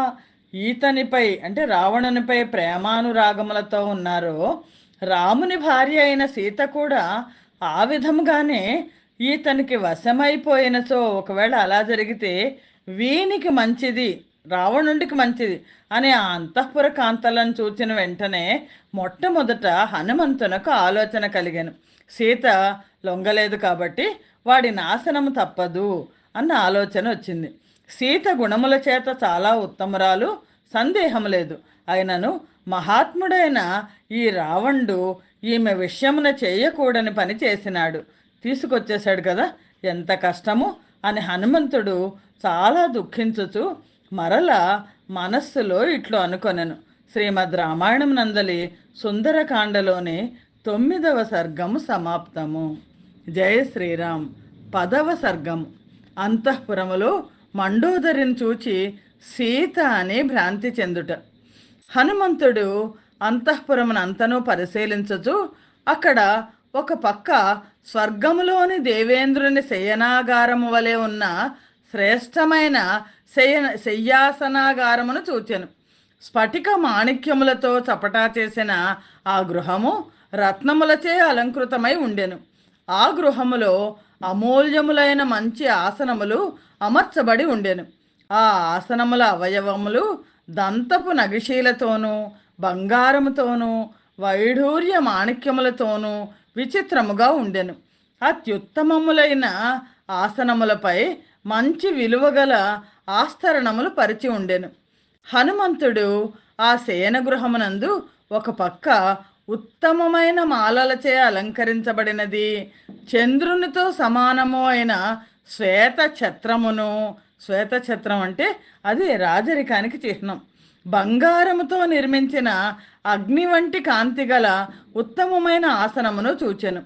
ఈతనిపై అంటే రావణునిపై ప్రేమానురాగములతో ఉన్నారో, రాముని భార్య అయిన సీత కూడా ఆ విధముగానే ఈతనికి వశమైపోయినచో, ఒకవేళ అలా జరిగితే వీనికి మంచిది, రావణుడికి మంచిది అని ఆ అంతఃపుర కాంతలను చూచిన వెంటనే మొట్టమొదట హనుమంతునకు ఆలోచన కలిగాను. సీత లొంగలేదు కాబట్టి వాడి నాశనము తప్పదు అన్న ఆలోచన వచ్చింది. సీత గుణముల చేత చాలా ఉత్తమురాలు, సందేహం లేదు. అయినను మహాత్ముడైన ఈ రావణుడు ఈమె విషయమున చేయకూడని పని చేసినాడు, తీసుకొచ్చేశాడు కదా, ఎంత కష్టము అని హనుమంతుడు చాలా దుఃఖించుచు మరలా మనస్సులో ఇట్లు అనుకొనెను. శ్రీమద్ రామాయణం నందలి సుందరకాండలోని 9వ సర్గము సమాప్తము. జయ శ్రీరామ్. 10వ సర్గము. అంతఃపురములో మండోదరిని చూచి సీత అని భ్రాంతి చెందుట. హనుమంతుడు అంతఃపురమునంతనూ పరిశీలించుచు అక్కడ ఒక పక్క స్వర్గములోని దేవేంద్రుని శయనాగారము వలె ఉన్న శ్రేష్టమైన శయ్యాసనాగారమును చూచెను. స్ఫటిక మాణిక్యములతో చపటా చేసిన ఆ గృహము రత్నములచే అలంకృతమై ఉండెను. ఆ గృహములో అమూల్యములైన మంచి ఆసనములు అమర్చబడి ఉండెను. ఆ ఆసనముల అవయవములు దంతపు నగిశీలతోనూ బంగారముతోనూ వైఢూర్య మాణిక్యములతోనూ విచిత్రముగా ఉండెను. అత్యుత్తమములైన ఆసనములపై మంచి విలువగల ఆస్తరణములు పరిచి ఉండెను. హనుమంతుడు ఆ శయనగృహమునందు ఒక పక్క ఉత్తమమైన మాలలచే అలంకరించబడినది చంద్రునితో సమానము అయిన శ్వేతఛత్రమును, శ్వేతఛత్రం అంటే అది రాజరికానికి చిహ్నం, బంగారముతో నిర్మించిన అగ్ని వంటి కాంతి గల ఉత్తమమైన ఆసనమును చూచెను.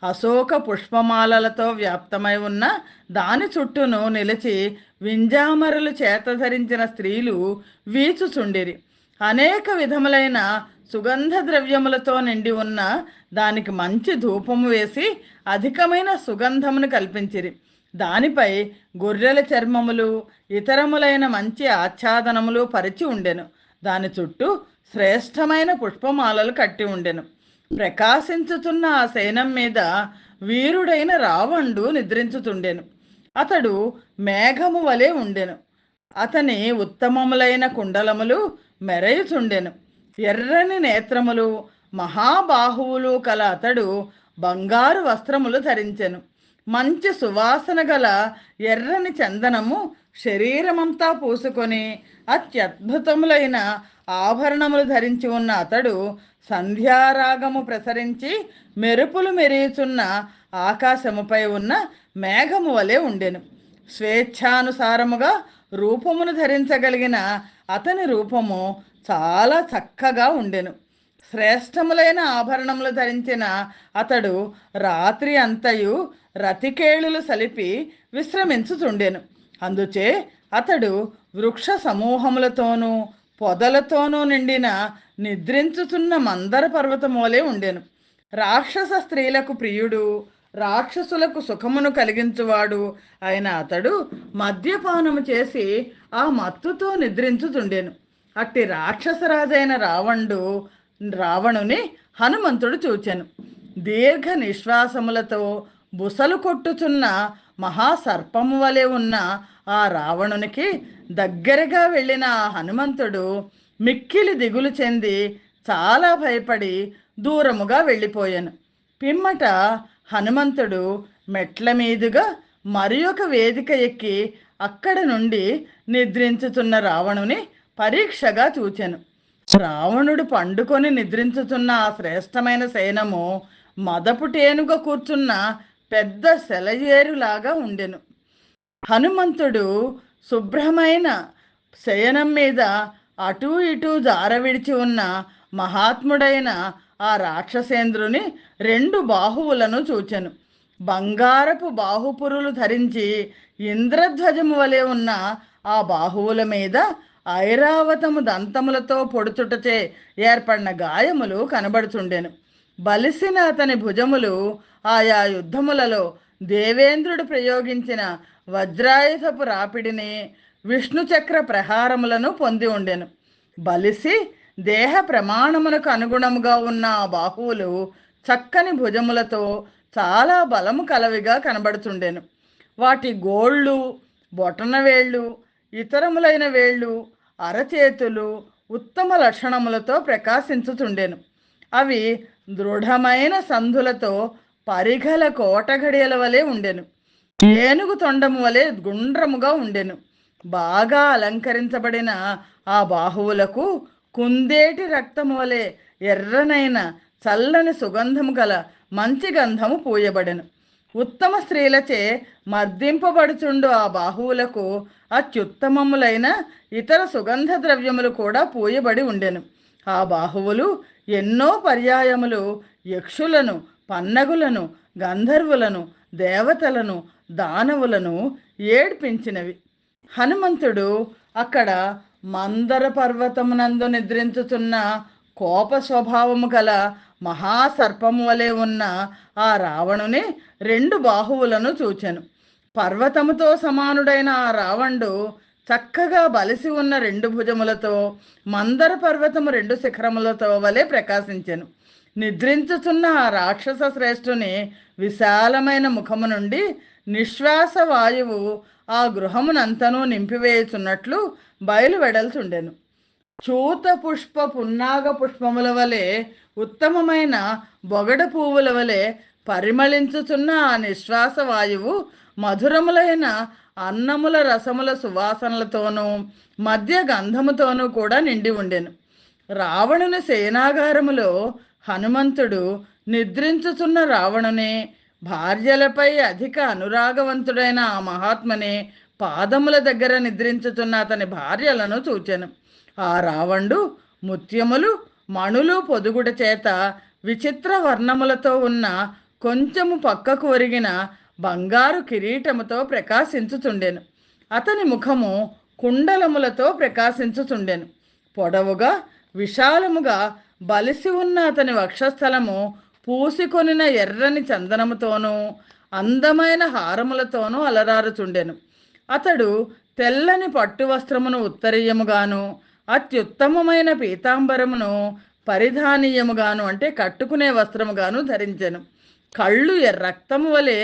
అశోక పుష్పమాలలతో వ్యాప్తమై ఉన్న దాని చుట్టూను నిలిచి వింజామరులు చేత ధరించిన స్త్రీలు వీచుచుండిరి. అనేక విధములైన సుగంధ ద్రవ్యములతో నిండి ఉన్న దానికి మంచి ధూపము వేసి అధికమైన సుగంధమును కల్పించిరి. దానిపై గొర్రెల చర్మములు ఇతరములైన మంచి ఆచ్ఛాదనములు పరిచి ఉండెను. దాని చుట్టూ శ్రేష్టమైన పుష్పమాలలు కట్టి ఉండెను. ప్రకాశించుతున్న ఆ శయనం మీద వీరుడైన రావణుడు నిద్రించుతుండెను. అతడు మేఘము వలె ఉండెను. అతని ఉత్తమములైన కుండలములు మెరయుచుండెను. ఎర్రని నేత్రములు మహాబాహువులు కల అతడు బంగారు వస్త్రములు ధరించెను. మంచి సువాసన గల ఎర్రని చందనము శరీరమంతా పూసుకొని అత్యద్భుతములైన ఆభరణములు ధరించి ఉన్న అతడు సంధ్యారాగము ప్రసరించి మెరుపులు మెరియుచున్న ఆకాశముపై ఉన్న మేఘము వలె ఉండెను. స్వేచ్ఛానుసారముగా రూపమును ధరించగలిగిన అతని రూపము చాలా చక్కగా ఉండెను. శ్రేష్టములైన ఆభరణములు ధరించిన అతడు రాత్రి అంతయు రతికేళులు సలిపి విశ్రమించుచుండెను. అందుచే అతడు వృక్ష సమూహములతోనూ పొదలతోనూ నిండిన నిద్రించుచున్న మందర పర్వతమోలే ఉండెను. రాక్షస స్త్రీలకు ప్రియుడు, రాక్షసులకు సుఖమును కలిగించువాడు అయిన అతడు మద్యపానము చేసి ఆ మత్తుతో నిద్రించుచుండెను. అట్టి రాక్షసరాజైన రావణుని హనుమంతుడు చూచెను. దీర్ఘ నిశ్వాసములతో బుసలు కొట్టుచున్న మహాసర్పము వలె ఉన్న ఆ రావణునికి దగ్గరగా వెళ్ళిన ఆ హనుమంతుడు మిక్కిలి దిగులు చెంది చాలా భయపడి దూరముగా వెళ్ళిపోయాను. పిమ్మట హనుమంతుడు మెట్ల మీదుగా మరి ఒక వేదిక ఎక్కి అక్కడ నుండి నిద్రించుతున్న రావణుని పరీక్షగా చూచెను. రావణుడు పండుకొని నిద్రించుతున్న ఆ శ్రేష్టమైన శయనము మదపుటేనుగ కూర్చున్న పెద్ద సెలయేరులాగా ఉండెను. హనుమంతుడు శుభ్రమైన శయనం మీద అటూ ఇటూ జారవిడిచి ఉన్న మహాత్ముడైన ఆ రాక్షసేంద్రుని 2 బాహువులను చూచెను. బంగారపు బాహుపురులు ధరించి ఇంద్రధ్వజము వలె ఉన్న ఆ బాహువుల మీద ఐరావతము దంతములతో పొడుచుటచే ఏర్పడిన గాయములు కనబడుచుండెను. బలిసిన అతని భుజములు ఆయా యుద్ధములలో దేవేంద్రుడు ప్రయోగించిన వజ్రాయుధపు రాపిడిని, విష్ణుచక్ర ప్రహారములను పొంది ఉండెను. బలిసి దేహ ప్రమాణమునకు అనుగుణముగా ఉన్న ఆ బాహువులు చక్కని భుజములతో చాలా బలము కలవిగా కనబడుచుండెను. వాటి గోళ్ళు, బొటనవేళ్ళు, ఇతరములైన వేళ్ళు, అరచేతులు ఉత్తమ లక్షణములతో ప్రకాశించుచుండెను. అవి దృఢమైన సంధులతో పరిఘల కోటగడియల వలె ఉండెను. ఏనుగు తొండము వలె గుండ్రముగా ఉండెను. బాగా అలంకరించబడిన ఆ బాహువులకు కుందేటి రక్తము వలె ఎర్రనైన చల్లని సుగంధము గల మంచి గంధము పూయబడెను. ఉత్తమ స్త్రీలచే మర్దింపబడుచుండు ఆ బాహువులకు అత్యుత్తమములైన ఇతర సుగంధ ద్రవ్యములు కూడా పూయబడి ఉండెను. ఆ బాహువులు ఎన్నో పర్యాయములు యక్షులను, పన్నగులను, గంధర్వులను, దేవతలను, దానవులను ఏడ్పించినవి. హనుమంతుడు అక్కడ మందర పర్వతమునందు నిద్రించుతున్న కోప స్వభావము గల మహాసర్పము వలె ఉన్న ఆ రావణుని రెండు బాహువులను చూచెను. పర్వతముతో సమానుడైన ఆ రావణుడు చక్కగా బలిసి ఉన్న రెండు భుజములతో మందర పర్వతము రెండు శిఖరములతో వలె ప్రకాశించెను. నిద్రించుచున్న ఆ రాక్షస శ్రేష్ఠుని విశాలమైన ముఖము నుండి నిశ్వాస వాయువు ఆ గృహమునంతనూ నింపివేయుచున్నట్లు బయలువెడల్చుండెను. చూత పుష్ప పున్నాగ పుష్పముల వలె ఉత్తమమైన బొగడ పువ్వుల వలె పరిమళించుచున్న ఆ నిశ్వాస వాయువు మధురములైన అన్నముల రసముల సువాసనలతోనూ మధ్య గంధముతోనూ కూడా నిండి ఉండెను. రావణుని సేనాగారములో హనుమంతుడు నిద్రించుచున్న రావణుని, భార్యలపై అధిక అనురాగవంతుడైన ఆ మహాత్మని పాదముల దగ్గర నిద్రించుతున్న అతని భార్యలను చూచెను. ఆ రావణుడు ముత్యములు, మణులు పొదుగుట చేత విచిత్ర వర్ణములతో ఉన్న కొంచెము పక్కకు ఒరిగిన బంగారు కిరీటముతో ప్రకాశించుచుండెను. అతని ముఖము కుండలములతో ప్రకాశించుచుండెను. పొడవుగా విశాలముగా బలిసి ఉన్న అతని వక్షస్థలము పూసికొనిన ఎర్రని చందనముతోనూ అందమైన హారములతోనూ అలరారుచుండెను. అతడు తెల్లని పట్టు వస్త్రమును ఉత్తరీయముగాను, అత్యుత్తమమైన పీతాంబరమును పరిధానీయముగాను అంటే కట్టుకునే వస్త్రముగాను ధరించెను. కళ్ళు రక్తము వలె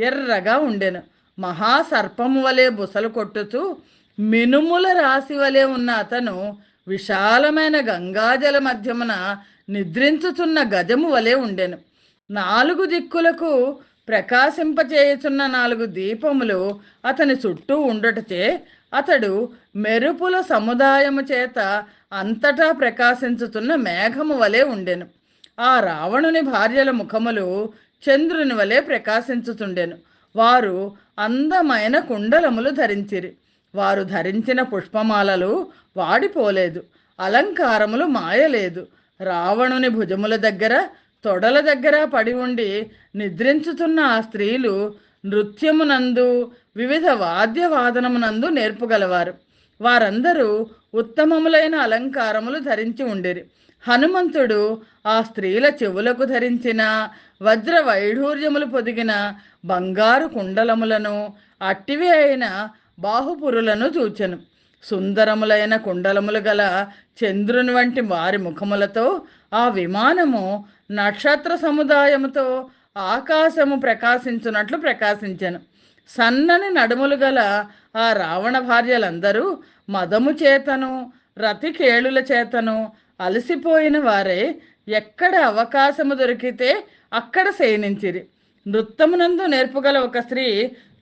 ఎర్రగా ఉండెను. మహాసర్పము వలె బుసలు కొట్టుచు మినుముల రాశి వలె ఉన్న అతను విశాలమైన గంగాజల మధ్యమున నిద్రించుచున్న గజము వలె ఉండెను. నాలుగు దిక్కులకు ప్రకాశింపచేయుచున్న నాలుగు దీపములు అతని చుట్టూ ఉండుటచే అతడు మెరుపుల సముదాయము చేత అంతటా ప్రకాశించుతున్న మేఘము వలె ఉండెను. ఆ రావణుని భార్యల ముఖములు చంద్రుని వలె ప్రకాశించుచుండెను. వారు అందమైన కుండలములు ధరించిరి. వారు ధరించిన పుష్పమాలలు వాడిపోలేదు, అలంకారములు మాయలేదు. రావణుని భుజముల దగ్గర, తొడల దగ్గర పడి ఉండి నిద్రించుతున్న ఆ స్త్రీలు నృత్యమునందు, వివిధ వాద్యవాదనమునందు నేర్పుగలవారు. వారందరూ ఉత్తమములైన అలంకారములు ధరించి ఉండిరి. హనుమంతుడు ఆ స్త్రీల చెవులకు ధరించిన వజ్ర వైఢూర్యములు పొదిగిన బంగారు కుండలములను, అట్టివి అయిన బాహుపురులను చూచెను. సుందరములైన కుండలములు గల చంద్రుని వంటి వారి ముఖములతో ఆ విమానము నక్షత్ర సముదాయముతో ఆకాశము ప్రకాశించున్నట్లు ప్రకాశించెను. సన్నని నడుములు గల ఆ రావణ భార్యలందరూ మదము చేతను, రతికేళుల చేతను అలసిపోయిన వారే ఎక్కడ అవకాశము దొరికితే అక్కడ శయనించిరి. నృత్యమునందు నేర్పుగల ఒక స్త్రీ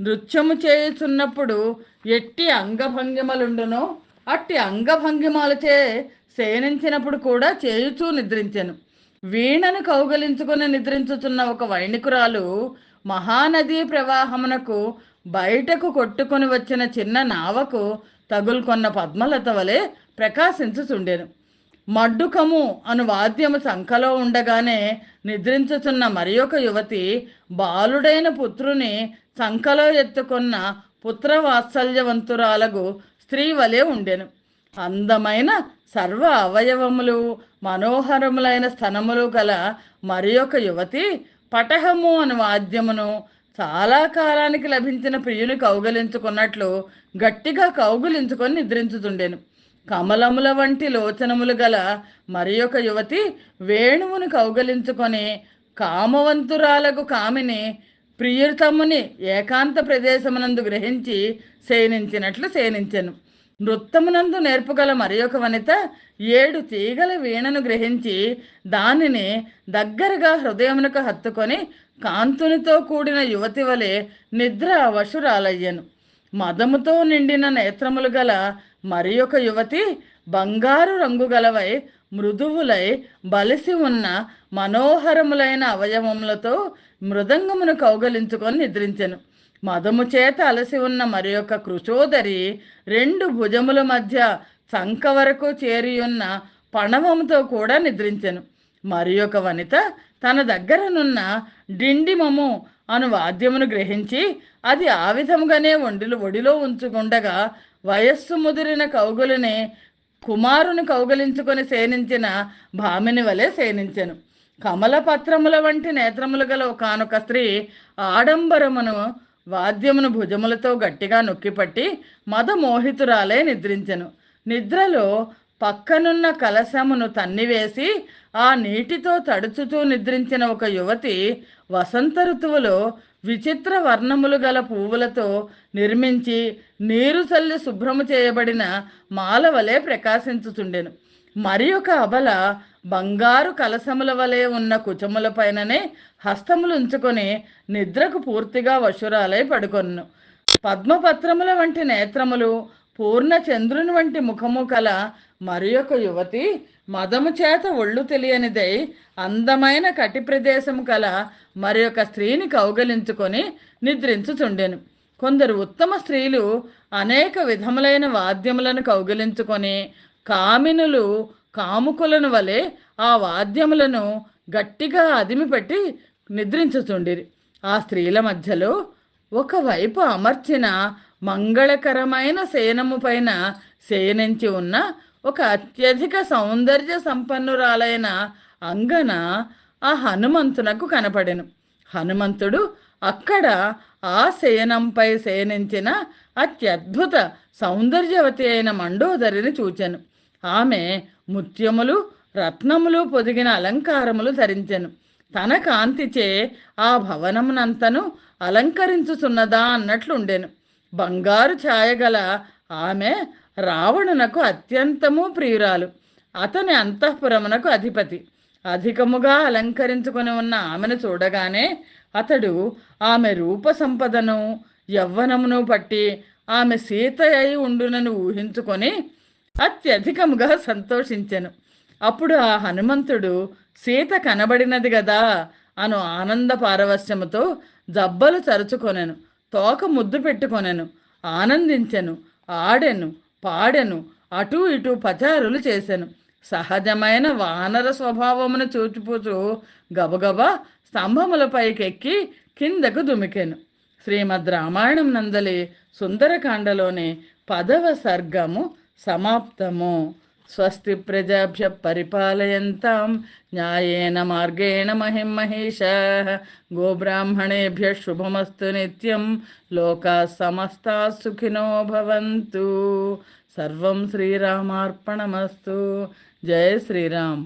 నృత్యము చేయుచున్నప్పుడు ఎట్టి అంగభంగిమలుండునో అట్టి అంగభంగిమలచే శయనించినప్పుడు కూడా చేయుచూ నిద్రించెను. వీణను కౌగలించుకుని నిద్రించుతున్న ఒక వైణికురాలు మహానదీ ప్రవాహమునకు బయటకు కొట్టుకొని వచ్చిన చిన్న నావకు తగులుకొన్న పద్మలత వలె ప్రకాశించుచుండెను. మడ్డుకము అను వాద్యము సంఖలో ఉండగానే నిద్రించుచున్న మరి ఒక యువతి బాలుడైన పుత్రుని సంఖలో ఎత్తుకున్న పుత్రవాత్సల్యవంతురాలగు స్త్రీ వలె ఉండెను. అందమైన సర్వ అవయవములు, మనోహరములైన స్థనములు గల మరి ఒక యువతి పటహము అను వాద్యమును చాలా కాలానికి లభించిన ప్రియుని కౌగలించుకున్నట్లు గట్టిగా కౌగులించుకొని నిద్రించుతుండెను. కమలముల వంటి లోచనములు గల మరి ఒక యువతి వేణువును కౌగలించుకొని కామవంతురాలకు కామిని ప్రియుతముని ఏకాంత ప్రదేశమునందు గ్రహించి శయనించినట్లు శయనించెను. నృత్తమునందు నేర్పుగల మరి ఒక వనిత 7 తీగల వీణను గ్రహించి దానిని దగ్గరగా హృదయమునకు హత్తుకొని కాంతునితో కూడిన యువతి వలె నిద్ర వశురాలయ్యను. మదముతో నిండిన నేత్రములు గల మరి ఒక యువతి బంగారు రంగు గలవై మృదువులై బలిసి ఉన్న మనోహరములైన అవయవములతో మృదంగమును కౌగలించుకొని నిద్రించెను. మదము చేత అలసి ఉన్న మరి ఒక కృశోదరి 2 భుజముల మధ్య సంక వరకు చేరియున్న పణవముతో కూడా నిద్రించెను. మరి ఒక వనిత తన దగ్గరనున్న డిండిమము అను వాద్యమును గ్రహించి అది ఆ విధముగానే ఒడిలో ఉంచుకుండగా వయస్సు ముదిరిన కౌగులిని కుమారుని కౌగలించుకొని సేనించిన భామిని వలె సేనించెను. కమలపత్రముల వంటి నేత్రములు గల ఒకానొక స్త్రీ ఆడంబరమును వాద్యమును భుజములతో గట్టిగా నొక్కిపట్టి మదమోహితురాలే నిద్రించెను. నిద్రలో పక్కనున్న కలశమును తన్నివేసి ఆ నీటితో తడుచుతూ నిద్రించిన ఒక యువతి వసంత ఋతువులో విచిత్ర వర్ణములు గల పువ్వులతో నిర్మించి నీరు చల్లి శుభ్రము చేయబడిన మాల వలె ప్రకాశించుచుండెను. మరి ఒక అబల బంగారు కలసముల వలె ఉన్న కుచముల పైననే హస్తములు ఉంచుకొని నిద్రకు పూర్తిగా వశురాలై పడుకొను. పద్మపత్రముల వంటి నేత్రములు, పూర్ణ చంద్రుని వంటి ముఖము కల మరి ఒక యువతి మదము చేత ఒళ్ళు తెలియనిదై అందమైన కటి ప్రదేశము కల మరి ఒక స్త్రీని కౌగలించుకొని నిద్రించుచుండెను. కొందరు ఉత్తమ స్త్రీలు అనేక విధములైన వాద్యములను కౌగిలించుకొని కామినులు కాముకులను వలె ఆ వాద్యములను గట్టిగా అదిమిపెట్టి నిద్రించుచుండిరి. ఆ స్త్రీల మధ్యలో ఒకవైపు అమర్చిన మంగళకరమైన శయనము పైన శయనించి ఉన్న ఒక అత్యధిక సౌందర్య సంపన్నురాలైన అంగన ఆ హనుమంతునకు కనపడెను. హనుమంతుడు అక్కడ ఆ శయనంపై శయనించిన అత్యద్భుత సౌందర్యవతి అయిన మండోదరిని చూచెను. ఆమె ముత్యములు రత్నములు పొదిగిన అలంకారములు ధరించెను. తన కాంతిచే ఆ భవనమునంతను అలంకరించుచున్నదా అన్నట్లుండెను. బంగారు ఛాయగల ఆమె రావణునకు అత్యంతము ప్రియురాలు. అతని అంతఃపురమునకు అధిపతి. అధికముగా అలంకరించుకొని ఉన్న ఆమెను చూడగానే అతడు ఆమె రూప సంపదను యవ్వనమును పట్టి ఆమె సీత అయి ఉండునని ఊహించుకొని అత్యధికముగా సంతోషించెను. అప్పుడు ఆ హనుమంతుడు సీత కనబడినది గదా అను ఆనంద పారవశ్యముతో జబ్బలు చరుచుకొనెను, తోక ముద్దు పెట్టుకొనెను, ఆనందించెను, ఆడెను, పాడెను, అటూ ఇటూ పచారులు చేసెను. సహజమైన వానర స్వభావమును చూచిపోతూ గబగబా స్తంభములపైకెక్కి కిందకు దుమికెను. శ్రీమద్ రామాయణం నందలి సుందరకాండలోని 10వ సర్గము సమాప్తము. స్వస్తి ప్రజాభ్య పరిపాలయంతాం న్యాయేన మార్గేణ మహిం మహిషాః గోబ్రాహ్మణేభ్య శుభమస్తు నిత్యం లోకాః సమస్తాః సుఖినో భవంతు. సర్వం శ్రీరామార్పణమస్తు. జయ శ్రీరామ్.